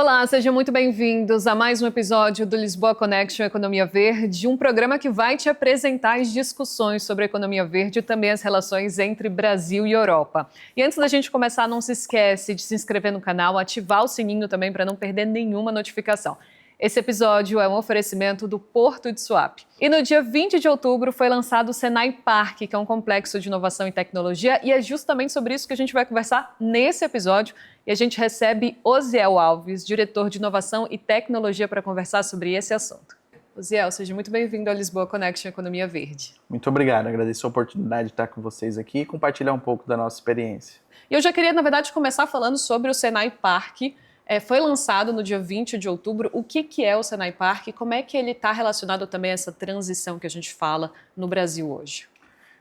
Olá, sejam muito bem-vindos a mais um episódio do Lisboa Connection Economia Verde, um programa que vai te apresentar as discussões sobre a economia verde e também as relações entre Brasil e Europa. E antes da gente começar, não se esquece de se inscrever no canal, ativar o sininho também para não perder nenhuma notificação. Esse episódio é um oferecimento do Porto de Suape. E no dia 20 de outubro foi lançado o Senai Park, que é um complexo de inovação e tecnologia, e é justamente sobre isso que a gente vai conversar nesse episódio. E a gente recebe Osiel Alves, diretor de inovação e tecnologia, para conversar sobre esse assunto. Osiel, seja muito bem-vindo ao Lisboa Connection Economia Verde. Muito obrigado, agradeço a oportunidade de estar com vocês aqui e compartilhar um pouco da nossa experiência. E eu já queria, na verdade, começar falando sobre o Senai Park. Foi lançado no dia 20 de outubro. O que é o Senai Park e como é que ele está relacionado também a essa transição que a gente fala no Brasil hoje?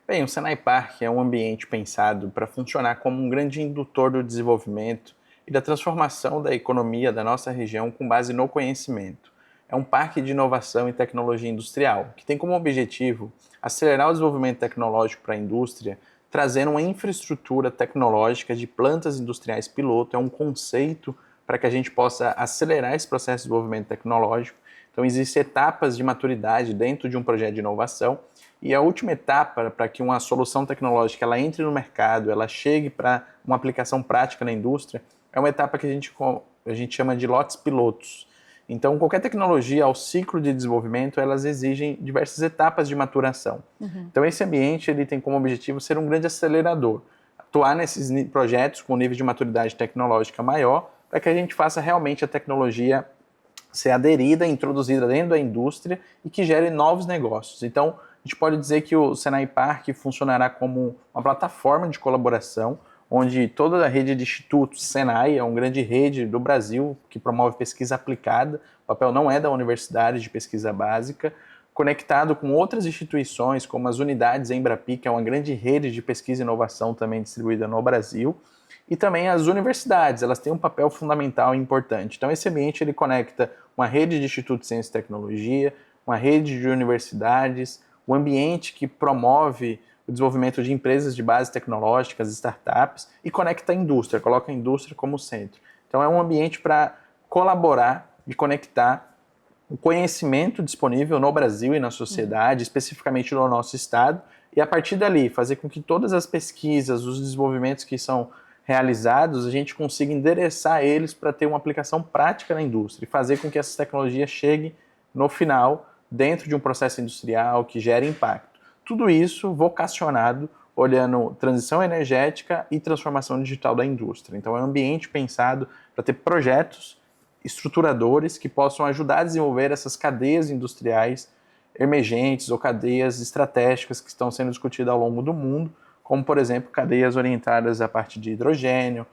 Bem, o Senai Park é um ambiente pensado para funcionar como um grande indutor do desenvolvimento e da transformação da economia da nossa região com base no conhecimento. É um parque de inovação e tecnologia industrial, que tem como objetivo acelerar o desenvolvimento tecnológico para a indústria, trazendo uma infraestrutura tecnológica de plantas industriais piloto. É um conceito para que a gente possa acelerar esse processo de desenvolvimento tecnológico. Então, existem etapas de maturidade dentro de um projeto de inovação, e a última etapa para que uma solução tecnológica ela entre no mercado, ela chegue para uma aplicação prática na indústria, é uma etapa que a gente chama de lotes pilotos. Então, qualquer tecnologia ao ciclo de desenvolvimento, elas exigem diversas etapas de maturação. Então, esse ambiente ele tem como objetivo ser um grande acelerador, atuar nesses projetos com nível de maturidade tecnológica maior, para que a gente faça realmente a tecnologia ser aderida, introduzida dentro da indústria e que gere novos negócios. Então, a gente pode dizer que o Senai Park funcionará como uma plataforma de colaboração, onde toda a rede de institutos, Senai é uma grande rede do Brasil que promove pesquisa aplicada, o papel não é da universidade de pesquisa básica, conectado com outras instituições, como as unidades Embrapi, que é uma grande rede de pesquisa e inovação também distribuída no Brasil, e também as universidades, elas têm um papel fundamental e importante. Então esse ambiente ele conecta uma rede de institutos de ciência e tecnologia, uma rede de universidades, um ambiente que promove o desenvolvimento de empresas de base tecnológicas, startups, e conecta a indústria, coloca a indústria como centro. Então é um ambiente para colaborar e conectar o conhecimento disponível no Brasil e na sociedade, especificamente no nosso estado, e a partir dali fazer com que todas as pesquisas, os desenvolvimentos que são realizados, a gente consiga endereçar eles para ter uma aplicação prática na indústria e fazer com que essas tecnologias cheguem no final dentro de um processo industrial que gere impacto. Tudo isso vocacionado, olhando transição energética e transformação digital da indústria. Então é um ambiente pensado para ter projetos estruturadores que possam ajudar a desenvolver essas cadeias industriais emergentes ou cadeias estratégicas que estão sendo discutidas ao longo do mundo, como, por exemplo, cadeias orientadas a partir de hidrogênio,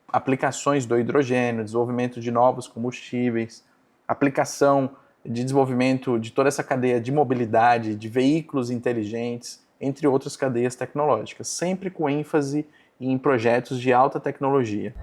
aplicações do hidrogênio, desenvolvimento de novos combustíveis, aplicação de desenvolvimento de toda essa cadeia de mobilidade, de veículos inteligentes, entre outras cadeias tecnológicas, sempre com ênfase em projetos de alta tecnologia.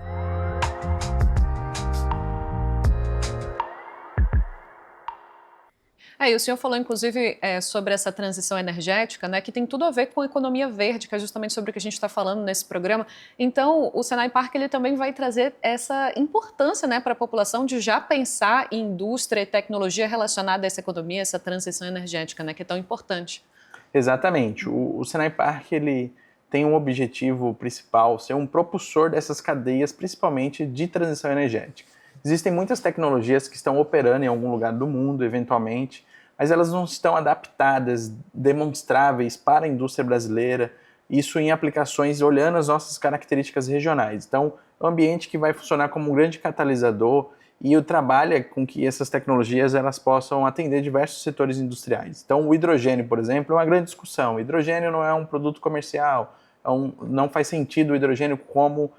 E o senhor falou, inclusive, sobre essa transição energética, né, que tem tudo a ver com a economia verde, que é justamente sobre o que a gente está falando nesse programa. Então, o Senai Park ele também vai trazer essa importância, né, para a população de já pensar em indústria e tecnologia relacionada a essa economia, essa transição energética, né, que é tão importante. Exatamente. O Senai Park ele tem um objetivo principal, ser um propulsor dessas cadeias, principalmente de transição energética. Existem muitas tecnologias que estão operando em algum lugar do mundo, eventualmente, mas elas não estão adaptadas, demonstráveis para a indústria brasileira, isso em aplicações olhando as nossas características regionais. Então, é um ambiente que vai funcionar como um grande catalisador e trabalha com que essas tecnologias elas possam atender diversos setores industriais. Então, o hidrogênio, por exemplo, é uma grande discussão. O hidrogênio não é um produto comercial, não faz sentido o hidrogênio como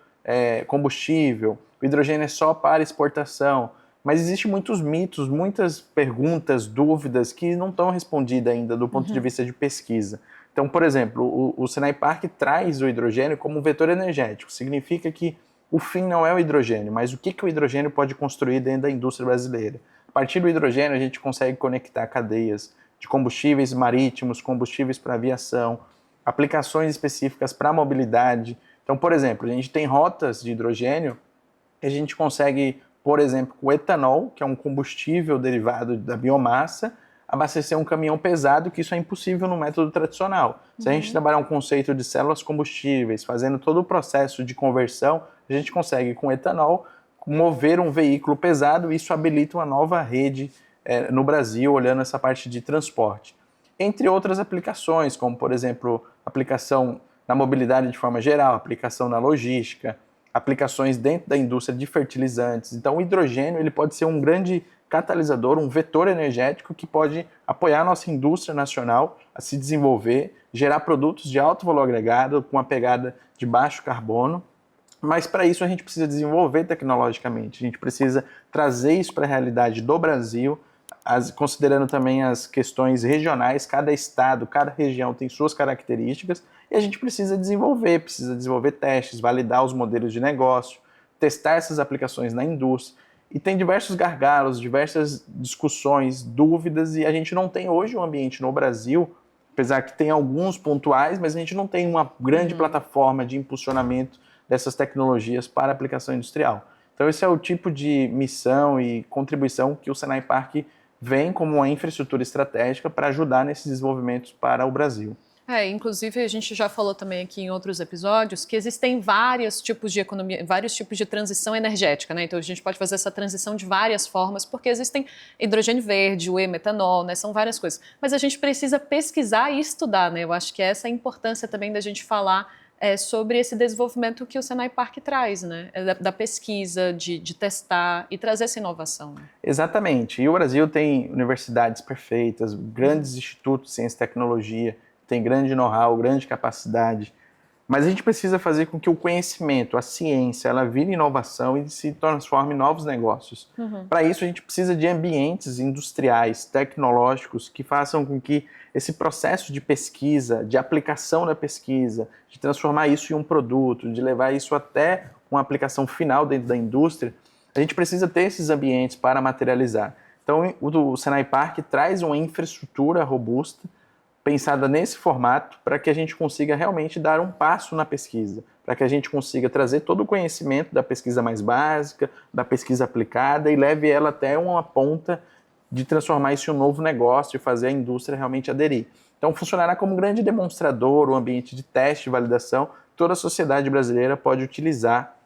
combustível, o hidrogênio é só para exportação. Mas existem muitos mitos, muitas perguntas, dúvidas que não estão respondidas ainda do ponto de vista de pesquisa. Então, por exemplo, o Senai Park traz o hidrogênio como um vetor energético. Significa que o fim não é o hidrogênio, mas o que o hidrogênio pode construir dentro da indústria brasileira. A partir do hidrogênio, a gente consegue conectar cadeias de combustíveis marítimos, combustíveis para aviação, aplicações específicas para mobilidade. Então, por exemplo, a gente tem rotas de hidrogênio que a gente consegue por exemplo, com etanol, que é um combustível derivado da biomassa, abastecer um caminhão pesado, que isso é impossível no método tradicional. Se a gente trabalhar um conceito de células combustíveis, fazendo todo o processo de conversão, a gente consegue, com etanol, mover um veículo pesado, e isso habilita uma nova rede no Brasil, olhando essa parte de transporte. Entre outras aplicações, como, por exemplo, aplicação na mobilidade de forma geral, aplicação na logística, aplicações dentro da indústria de fertilizantes. Então, o hidrogênio ele pode ser um grande catalisador, um vetor energético que pode apoiar a nossa indústria nacional a se desenvolver, gerar produtos de alto valor agregado, com uma pegada de baixo carbono. Mas para isso a gente precisa desenvolver tecnologicamente, a gente precisa trazer isso para a realidade do Brasil, considerando também as questões regionais, cada estado, cada região tem suas características, e a gente precisa desenvolver testes, validar os modelos de negócio, testar essas aplicações na indústria. E tem diversos gargalos, diversas discussões, dúvidas, e a gente não tem hoje um ambiente no Brasil, apesar que tem alguns pontuais, mas a gente não tem uma grande plataforma de impulsionamento dessas tecnologias para aplicação industrial. Então esse é o tipo de missão e contribuição que o Senai Parque vem como uma infraestrutura estratégica para ajudar nesses desenvolvimentos para o Brasil. Inclusive a gente já falou também aqui em outros episódios que existem vários tipos de economia, vários tipos de transição energética, né? Então a gente pode fazer essa transição de várias formas, porque existem hidrogênio verde, o e-metanol, né? São várias coisas. Mas a gente precisa pesquisar e estudar, né? Eu acho que essa é a importância também da gente falar sobre esse desenvolvimento que o Senai Parque traz, né? Da pesquisa, de testar e trazer essa inovação. Exatamente. E o Brasil tem universidades perfeitas, grandes institutos de ciência e tecnologia, tem grande know-how, grande capacidade, mas a gente precisa fazer com que o conhecimento, a ciência, ela vire inovação e se transforme em novos negócios. Para isso, a gente precisa de ambientes industriais, tecnológicos, que façam com que esse processo de pesquisa, de aplicação da pesquisa, de transformar isso em um produto, de levar isso até uma aplicação final dentro da indústria, a gente precisa ter esses ambientes para materializar. Então, o Senai Parque traz uma infraestrutura robusta, pensada nesse formato, para que a gente consiga realmente dar um passo na pesquisa, para que a gente consiga trazer todo o conhecimento da pesquisa mais básica, da pesquisa aplicada, e leve ela até uma ponta de transformar isso em um novo negócio e fazer a indústria realmente aderir. Então funcionará como um grande demonstrador, um ambiente de teste e validação, toda a sociedade brasileira pode utilizar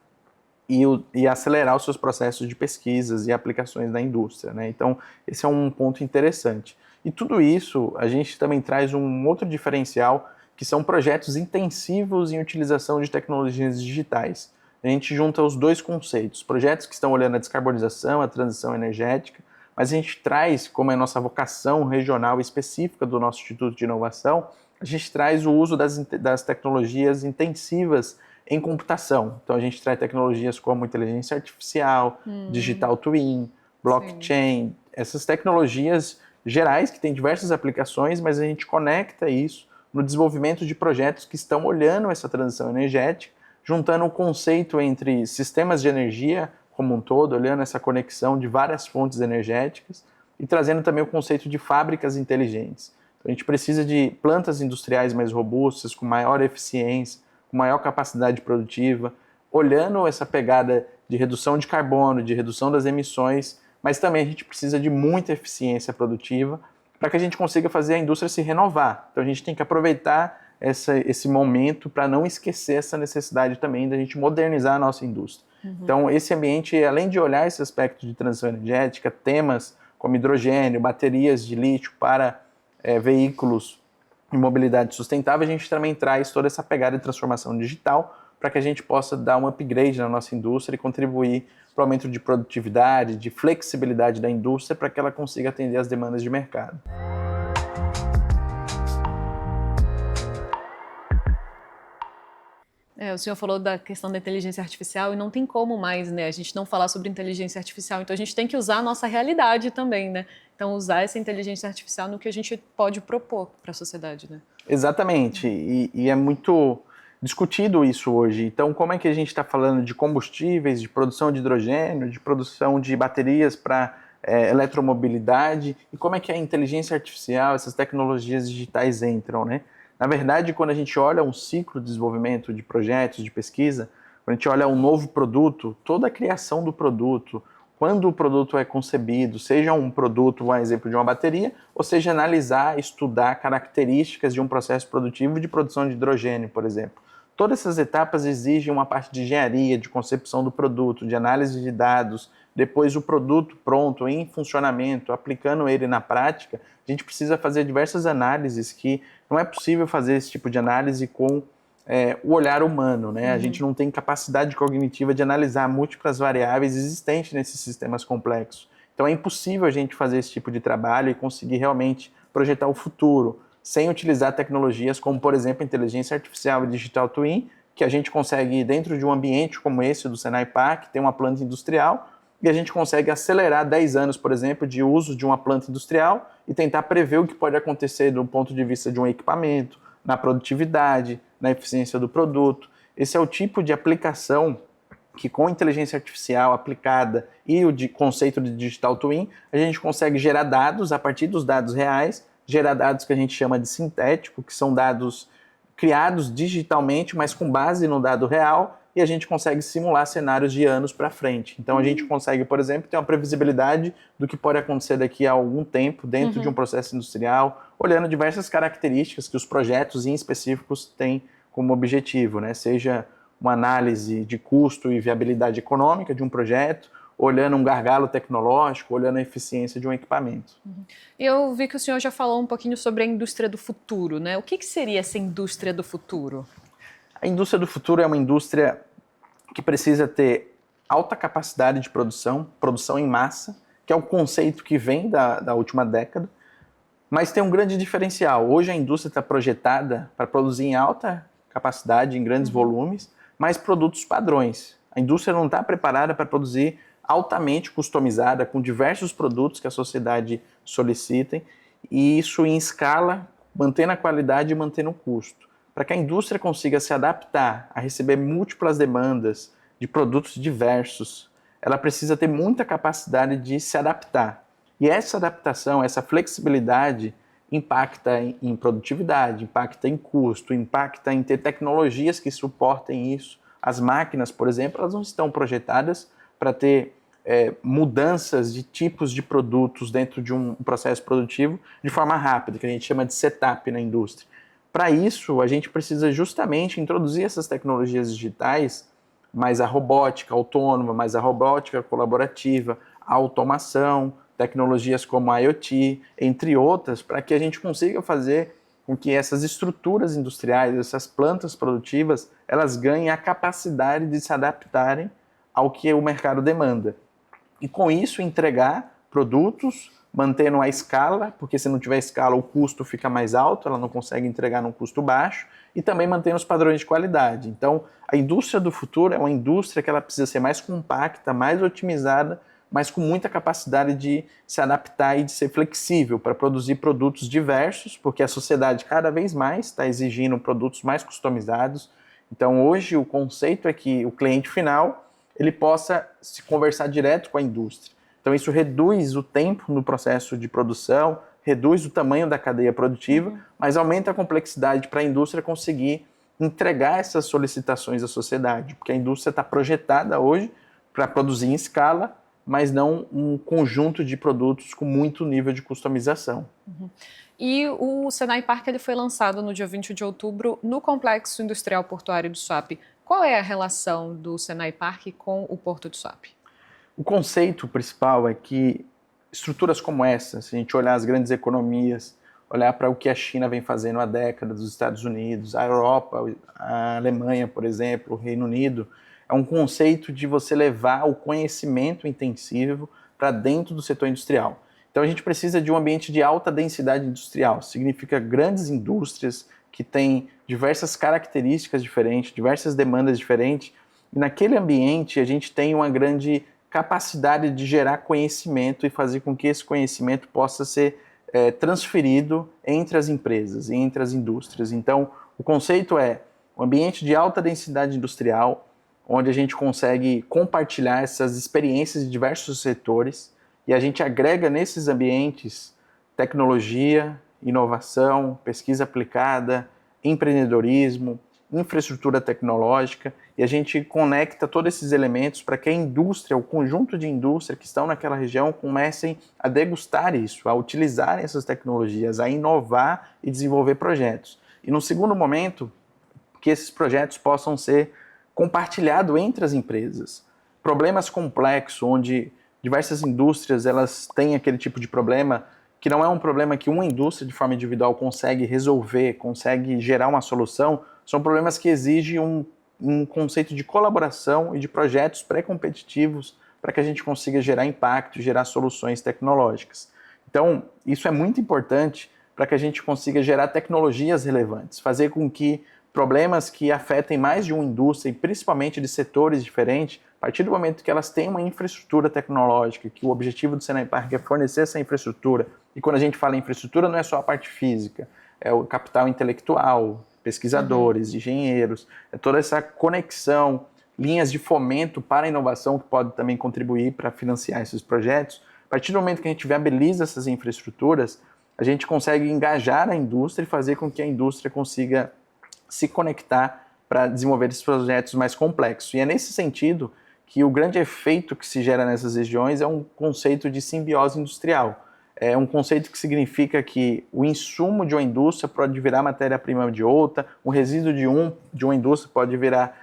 e acelerar os seus processos de pesquisas e aplicações na indústria, né? Então esse é um ponto interessante. E tudo isso, a gente também traz um outro diferencial, que são projetos intensivos em utilização de tecnologias digitais. A gente junta os dois conceitos, projetos que estão olhando a descarbonização, a transição energética, mas a gente traz, como é a nossa vocação regional específica do nosso Instituto de Inovação, a gente traz o uso das tecnologias intensivas em computação. Então a gente traz tecnologias como inteligência artificial, digital twin, blockchain, essas tecnologias gerais, que têm diversas aplicações, mas a gente conecta isso no desenvolvimento de projetos que estão olhando essa transição energética, juntando o conceito entre sistemas de energia como um todo, olhando essa conexão de várias fontes energéticas e trazendo também o conceito de fábricas inteligentes. Então, a gente precisa de plantas industriais mais robustas, com maior eficiência, com maior capacidade produtiva, olhando essa pegada de redução de carbono, de redução das emissões, mas também a gente precisa de muita eficiência produtiva para que a gente consiga fazer a indústria se renovar. Então a gente tem que aproveitar esse momento para não esquecer essa necessidade também da gente modernizar a nossa indústria. Então esse ambiente, além de olhar esse aspecto de transição energética, temas como hidrogênio, baterias de lítio para veículos e mobilidade sustentável, a gente também traz toda essa pegada de transformação digital para que a gente possa dar um upgrade na nossa indústria e contribuir para o aumento de produtividade, de flexibilidade da indústria para que ela consiga atender às demandas de mercado. O senhor falou da questão da inteligência artificial e não tem como mais, né, a gente não falar sobre inteligência artificial, então a gente tem que usar a nossa realidade também, né? Então usar essa inteligência artificial no que a gente pode propor para a sociedade, né? Exatamente, e é muito discutido isso hoje. Então, como é que a gente está falando de combustíveis, de produção de hidrogênio, de produção de baterias para eletromobilidade, e como é que a inteligência artificial, essas tecnologias digitais entram, né? Na verdade, quando a gente olha um ciclo de desenvolvimento de projetos, de pesquisa, quando a gente olha um novo produto, toda a criação do produto, quando o produto é concebido, seja um produto, um exemplo de uma bateria, ou seja, analisar, estudar características de um processo produtivo de produção de hidrogênio, por exemplo. Todas essas etapas exigem uma parte de engenharia, de concepção do produto, de análise de dados, depois o produto pronto, em funcionamento, aplicando ele na prática, a gente precisa fazer diversas análises que não é possível fazer esse tipo de análise com o olhar humano, né? A gente não tem capacidade cognitiva de analisar múltiplas variáveis existentes nesses sistemas complexos. Então é impossível a gente fazer esse tipo de trabalho e conseguir realmente projetar o futuro sem utilizar tecnologias como, por exemplo, inteligência artificial e digital twin, que a gente consegue, dentro de um ambiente como esse do Senai Park, ter uma planta industrial e a gente consegue acelerar 10 anos, por exemplo, de uso de uma planta industrial e tentar prever o que pode acontecer do ponto de vista de um equipamento, na produtividade, na eficiência do produto. Esse é o tipo de aplicação que, com inteligência artificial aplicada e o conceito de digital twin, a gente consegue gerar dados a partir dos dados reais, gerar dados que a gente chama de sintético, que são dados criados digitalmente, mas com base no dado real, e a gente consegue simular cenários de anos para frente. Então a gente consegue, por exemplo, ter uma previsibilidade do que pode acontecer daqui a algum tempo dentro de um processo industrial, olhando diversas características que os projetos em específicos têm como objetivo, né? Seja uma análise de custo e viabilidade econômica de um projeto, olhando um gargalo tecnológico, olhando a eficiência de um equipamento. Eu vi que o senhor já falou um pouquinho sobre a indústria do futuro, né? O que seria essa indústria do futuro? A indústria do futuro é uma indústria que precisa ter alta capacidade de produção, produção em massa, que é o conceito que vem da última década, mas tem um grande diferencial. Hoje a indústria está projetada para produzir em alta capacidade, em grandes volumes, mas produtos padrões. A indústria não está preparada para produzir altamente customizada, com diversos produtos que a sociedade solicita, e isso em escala, mantendo a qualidade e mantendo o custo. Para que a indústria consiga se adaptar a receber múltiplas demandas de produtos diversos, ela precisa ter muita capacidade de se adaptar. E essa adaptação, essa flexibilidade, impacta em produtividade, impacta em custo, impacta em ter tecnologias que suportem isso. As máquinas, por exemplo, elas não estão projetadas para ter mudanças de tipos de produtos dentro de um processo produtivo de forma rápida, que a gente chama de setup na indústria. Para isso, a gente precisa justamente introduzir essas tecnologias digitais, mais a robótica autônoma, mais a robótica colaborativa, a automação, tecnologias como a IoT, entre outras, para que a gente consiga fazer com que essas estruturas industriais, essas plantas produtivas, elas ganhem a capacidade de se adaptarem ao que o mercado demanda. E com isso entregar produtos, mantendo a escala, porque se não tiver escala o custo fica mais alto, ela não consegue entregar num custo baixo, e também mantendo os padrões de qualidade. Então, a indústria do futuro é uma indústria que ela precisa ser mais compacta, mais otimizada, mas com muita capacidade de se adaptar e de ser flexível para produzir produtos diversos, porque a sociedade cada vez mais está exigindo produtos mais customizados. Então, hoje o conceito é que o cliente final ele possa se conversar direto com a indústria. Então isso reduz o tempo no processo de produção, reduz o tamanho da cadeia produtiva, mas aumenta a complexidade para a indústria conseguir entregar essas solicitações à sociedade, porque a indústria está projetada hoje para produzir em escala, mas não um conjunto de produtos com muito nível de customização. E o Senai Park ele foi lançado no dia 20 de outubro no Complexo Industrial Portuário do Suape. Qual é a relação do Senai Park com o Porto do Suape? O conceito principal é que estruturas como essa, se a gente olhar as grandes economias, olhar para o que a China vem fazendo há décadas, os Estados Unidos, a Europa, a Alemanha, por exemplo, o Reino Unido, é um conceito de você levar o conhecimento intensivo para dentro do setor industrial. Então a gente precisa de um ambiente de alta densidade industrial, significa grandes indústrias que têm diversas características diferentes, diversas demandas diferentes, e naquele ambiente a gente tem uma grande capacidade de gerar conhecimento e fazer com que esse conhecimento possa ser transferido entre as empresas e entre as indústrias. Então, o conceito é um ambiente de alta densidade industrial, onde a gente consegue compartilhar essas experiências de diversos setores e a gente agrega nesses ambientes tecnologia, inovação, pesquisa aplicada, empreendedorismo, infraestrutura tecnológica, e a gente conecta todos esses elementos para que a indústria, o conjunto de indústria que estão naquela região comecem a degustar isso, a utilizar essas tecnologias, a inovar e desenvolver projetos. E no segundo momento, que esses projetos possam ser compartilhados entre as empresas. Problemas complexos, onde diversas indústrias elas têm aquele tipo de problema, que não é um problema que uma indústria de forma individual consegue resolver, consegue gerar uma solução, são problemas que exigem um conceito de colaboração e de projetos pré-competitivos para que a gente consiga gerar impacto, gerar soluções tecnológicas. Então, isso é muito importante para que a gente consiga gerar tecnologias relevantes, fazer com que problemas que afetem mais de uma indústria, e principalmente de setores diferentes, a partir do momento que elas têm uma infraestrutura tecnológica, que o objetivo do Senai Park é fornecer essa infraestrutura, e quando a gente fala em infraestrutura não é só a parte física, é o capital intelectual, pesquisadores, engenheiros, é toda essa conexão, linhas de fomento para a inovação que pode também contribuir para financiar esses projetos. A partir do momento que a gente viabiliza essas infraestruturas, a gente consegue engajar a indústria e fazer com que a indústria consiga se conectar para desenvolver esses projetos mais complexos. E é nesse sentido que o grande efeito que se gera nessas regiões é um conceito de simbiose industrial. É um conceito que significa que o insumo de uma indústria pode virar matéria-prima de outra, o resíduo de uma indústria pode virar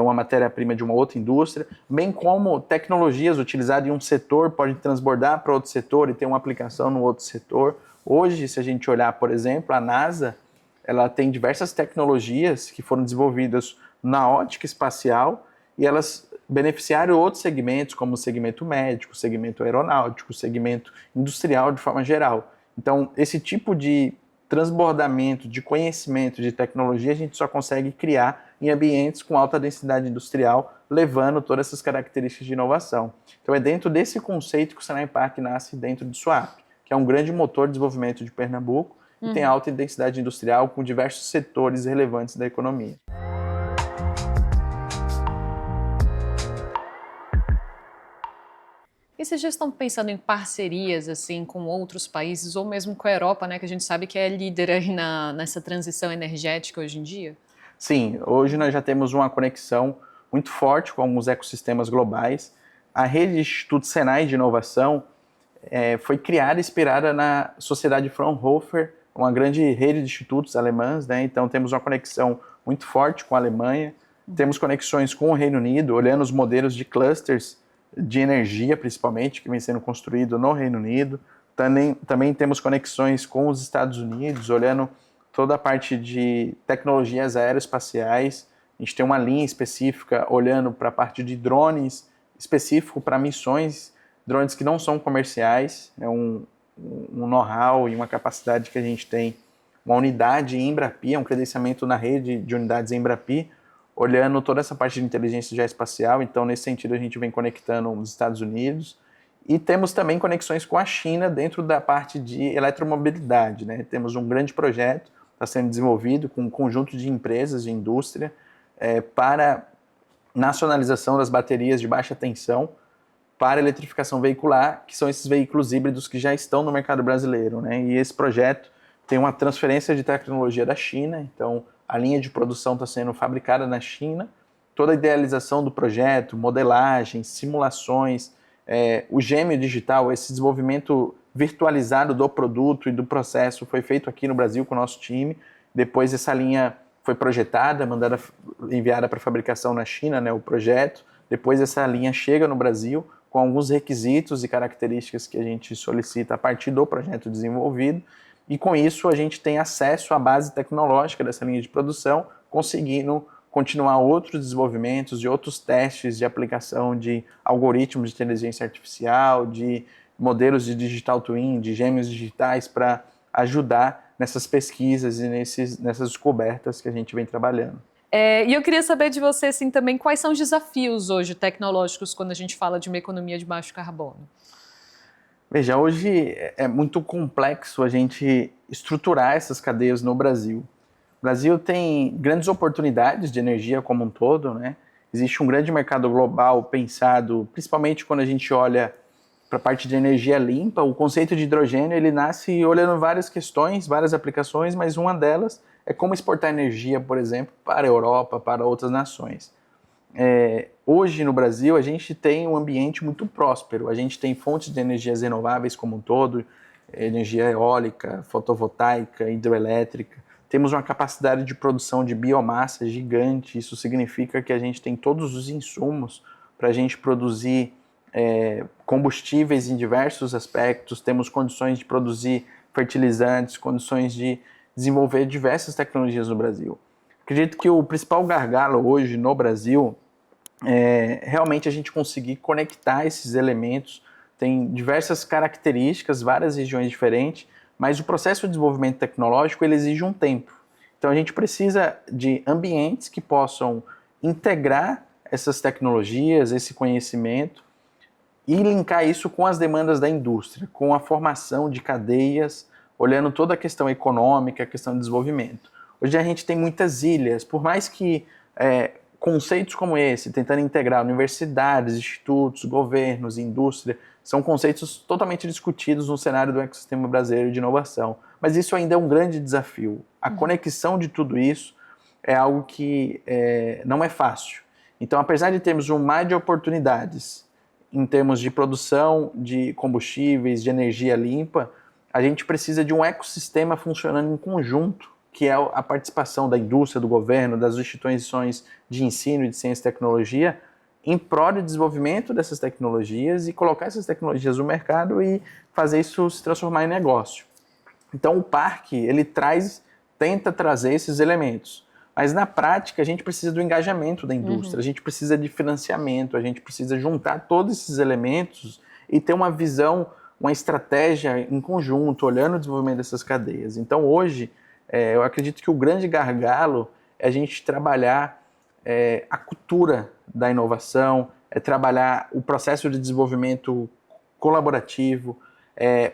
uma matéria-prima de uma outra indústria, bem como tecnologias utilizadas em um setor podem transbordar para outro setor e ter uma aplicação no outro setor. Hoje, se a gente olhar, por exemplo, a NASA, ela tem diversas tecnologias que foram desenvolvidas na ótica espacial e elas beneficiaram outros segmentos, como o segmento médico, o segmento aeronáutico, o segmento industrial de forma geral. Então, esse tipo de transbordamento de conhecimento, de tecnologia, a gente só consegue criar em ambientes com alta densidade industrial, levando todas essas características de inovação. Então, é dentro desse conceito que o Senai Park nasce dentro de SWAP, que é um grande motor de desenvolvimento de Pernambuco, e tem alta densidade industrial com diversos setores relevantes da economia. E vocês já estão pensando em parcerias assim com outros países ou mesmo com a Europa, né, que a gente sabe que é líder aí nessa transição energética hoje em dia? Sim, hoje nós já temos uma conexão muito forte com alguns ecossistemas globais. A rede de Instituto Senai de Inovação foi criada e inspirada na Sociedade Fraunhofer, uma grande rede de institutos alemãs, né? Então temos uma conexão muito forte com a Alemanha, temos conexões com o Reino Unido, olhando os modelos de clusters de energia, principalmente, que vem sendo construído no Reino Unido. Também temos conexões com os Estados Unidos, olhando toda a parte de tecnologias aeroespaciais. A gente tem uma linha específica olhando para a parte de drones, específico para missões, drones que não são comerciais, é um know-how e uma capacidade que a gente tem, uma unidade em Embrapi, um credenciamento na rede de unidades em Embrapi, olhando toda essa parte de inteligência geoespacial. Então, nesse sentido, a gente vem conectando os Estados Unidos e temos também conexões com a China dentro da parte de eletromobilidade, né? Temos um grande projeto que está sendo desenvolvido com um conjunto de empresas de indústria para nacionalização das baterias de baixa tensão para eletrificação veicular, que são esses veículos híbridos que já estão no mercado brasileiro, né? E esse projeto tem uma transferência de tecnologia da China, então a linha de produção está sendo fabricada na China, toda a idealização do projeto, modelagem, simulações, o gêmeo digital, esse desenvolvimento virtualizado do produto e do processo foi feito aqui no Brasil com o nosso time. Depois essa linha foi projetada, enviada para fabricação na China, né, o projeto. Depois essa linha chega no Brasil com alguns requisitos e características que a gente solicita a partir do projeto desenvolvido. E com isso a gente tem acesso à base tecnológica dessa linha de produção, conseguindo continuar outros desenvolvimentos e outros testes de aplicação de algoritmos de inteligência artificial, de modelos de digital twin, de gêmeos digitais, para ajudar nessas pesquisas e nessas descobertas que a gente vem trabalhando. E eu queria saber de você assim, também quais são os desafios hoje tecnológicos quando a gente fala de uma economia de baixo carbono. Veja, hoje é muito complexo a gente estruturar essas cadeias no Brasil. O Brasil tem grandes oportunidades de energia como um todo, né? Existe um grande mercado global pensado, principalmente quando a gente olha para a parte de energia limpa. O conceito de hidrogênio ele nasce olhando várias questões, várias aplicações, mas uma delas é como exportar energia, por exemplo, para a Europa, para outras nações. Hoje no Brasil a gente tem um ambiente muito próspero, a gente tem fontes de energias renováveis como um todo, energia eólica, fotovoltaica, hidroelétrica, temos uma capacidade de produção de biomassa gigante, isso significa que a gente tem todos os insumos para a gente produzir combustíveis em diversos aspectos, temos condições de produzir fertilizantes, condições de desenvolver diversas tecnologias no Brasil. Acredito que o principal gargalo hoje no Brasil realmente a gente conseguir conectar esses elementos. Tem diversas características, várias regiões diferentes, mas o processo de desenvolvimento tecnológico ele exige um tempo. Então a gente precisa de ambientes que possam integrar essas tecnologias, esse conhecimento e linkar isso com as demandas da indústria, com a formação de cadeias, olhando toda a questão econômica, a questão de desenvolvimento. Hoje a gente tem muitas ilhas, por mais que conceitos como esse, tentando integrar universidades, institutos, governos, indústria, são conceitos totalmente discutidos no cenário do ecossistema brasileiro de inovação. Mas isso ainda é um grande desafio. A conexão de tudo isso é algo que não é fácil. Então, apesar de termos um mar de oportunidades em termos de produção de combustíveis, de energia limpa, a gente precisa de um ecossistema funcionando em conjunto, que é a participação da indústria, do governo, das instituições de ensino e de ciência e tecnologia, em prol do desenvolvimento dessas tecnologias e colocar essas tecnologias no mercado e fazer isso se transformar em negócio. Então o parque, ele tenta trazer esses elementos, mas na prática a gente precisa do engajamento da indústria, a gente precisa de financiamento, a gente precisa juntar todos esses elementos e ter uma visão, uma estratégia em conjunto, olhando o desenvolvimento dessas cadeias. Então hoje, eu acredito que o grande gargalo é a gente trabalhar a cultura da inovação, trabalhar o processo de desenvolvimento colaborativo,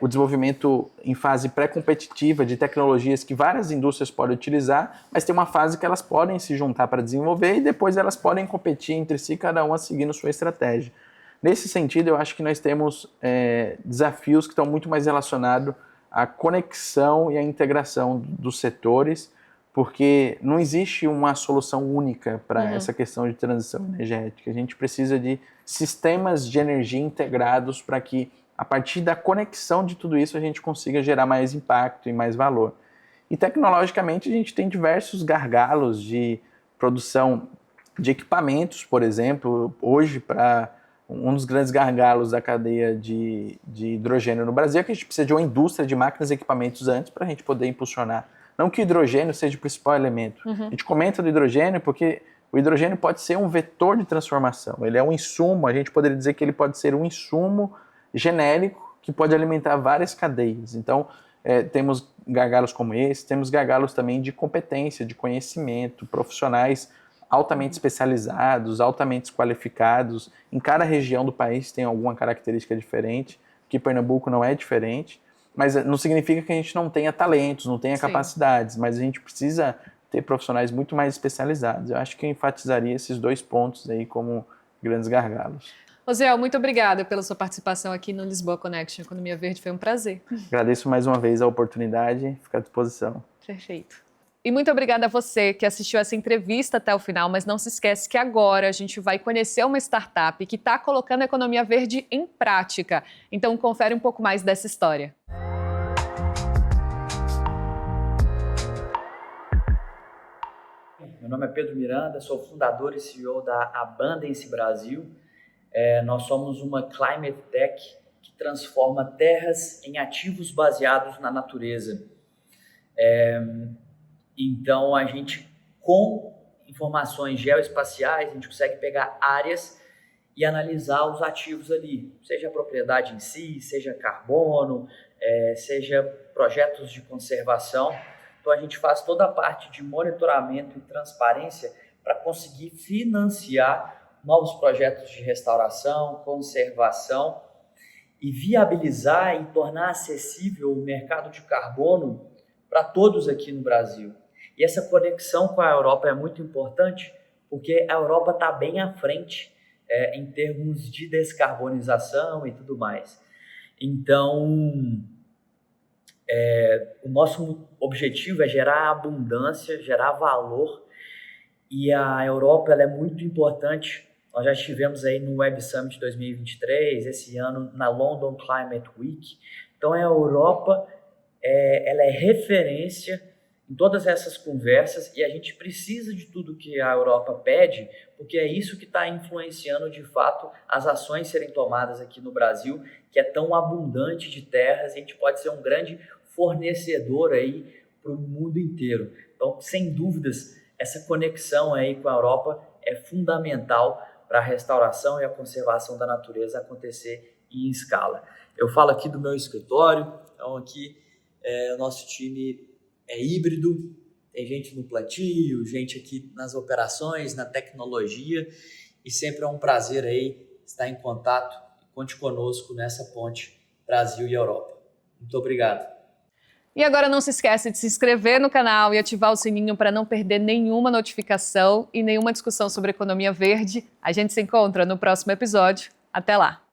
o desenvolvimento em fase pré-competitiva de tecnologias que várias indústrias podem utilizar, mas tem uma fase que elas podem se juntar para desenvolver e depois elas podem competir entre si, cada uma seguindo sua estratégia. Nesse sentido, eu acho que nós temos desafios que estão muito mais relacionados à conexão e à integração dos setores, porque não existe uma solução única para essa questão de transição energética. A gente precisa de sistemas de energia integrados para que, a partir da conexão de tudo isso, a gente consiga gerar mais impacto e mais valor. E tecnologicamente a gente tem diversos gargalos de produção de equipamentos, por exemplo. Hoje, para um dos grandes gargalos da cadeia de hidrogênio no Brasil é que a gente precisa de uma indústria de máquinas e equipamentos antes para a gente poder impulsionar. Não que o hidrogênio seja o principal elemento. A gente comenta do hidrogênio porque o hidrogênio pode ser um vetor de transformação. Ele é um insumo, a gente poderia dizer que ele pode ser um insumo genérico que pode alimentar várias cadeias. Então, temos gargalos como esse, temos gargalos também de competência, de conhecimento, profissionais altamente especializados, altamente qualificados. Em cada região do país tem alguma característica diferente, que Pernambuco não é diferente, mas não significa que a gente não tenha talentos, não tenha capacidades, mas a gente precisa ter profissionais muito mais especializados. Eu acho que eu enfatizaria esses dois pontos aí como grandes gargalos. Osiel, muito obrigada pela sua participação aqui no Lisboa Connection Economia Verde, foi um prazer. Agradeço mais uma vez a oportunidade, fico à disposição. Perfeito. E muito obrigada a você que assistiu essa entrevista até o final, mas não se esquece que agora a gente vai conhecer uma startup que está colocando a economia verde em prática. Então confere um pouco mais dessa história. Meu nome é Pedro Miranda, sou fundador e CEO da Abundance Brasil. Nós somos uma Climate Tech que transforma terras em ativos baseados na natureza. Então, a gente, com informações geoespaciais, a gente consegue pegar áreas e analisar os ativos ali, seja a propriedade em si, seja carbono, seja projetos de conservação. Então, a gente faz toda a parte de monitoramento e transparência para conseguir financiar novos projetos de restauração, conservação e viabilizar e tornar acessível o mercado de carbono para todos aqui no Brasil. E essa conexão com a Europa é muito importante porque a Europa está bem à frente em termos de descarbonização e tudo mais. Então, O nosso objetivo é gerar abundância, gerar valor, e a Europa ela é muito importante. Nós já estivemos aí no Web Summit 2023, esse ano na London Climate Week. Então a Europa ela é referência em todas essas conversas, e a gente precisa de tudo que a Europa pede, porque é isso que está influenciando de fato as ações serem tomadas aqui no Brasil, que é tão abundante de terras, e a gente pode ser um grande fornecedor aí para o mundo inteiro. Então, sem dúvidas, essa conexão aí com a Europa é fundamental para a restauração e a conservação da natureza acontecer em escala. Eu falo aqui do meu escritório, então aqui o nosso time é híbrido, tem gente no plantio, gente aqui nas operações, na tecnologia, e sempre é um prazer aí estar em contato. Conte conosco nessa ponte Brasil e Europa. Muito obrigado. E agora não se esquece de se inscrever no canal e ativar o sininho para não perder nenhuma notificação e nenhuma discussão sobre economia verde. A gente se encontra no próximo episódio. Até lá!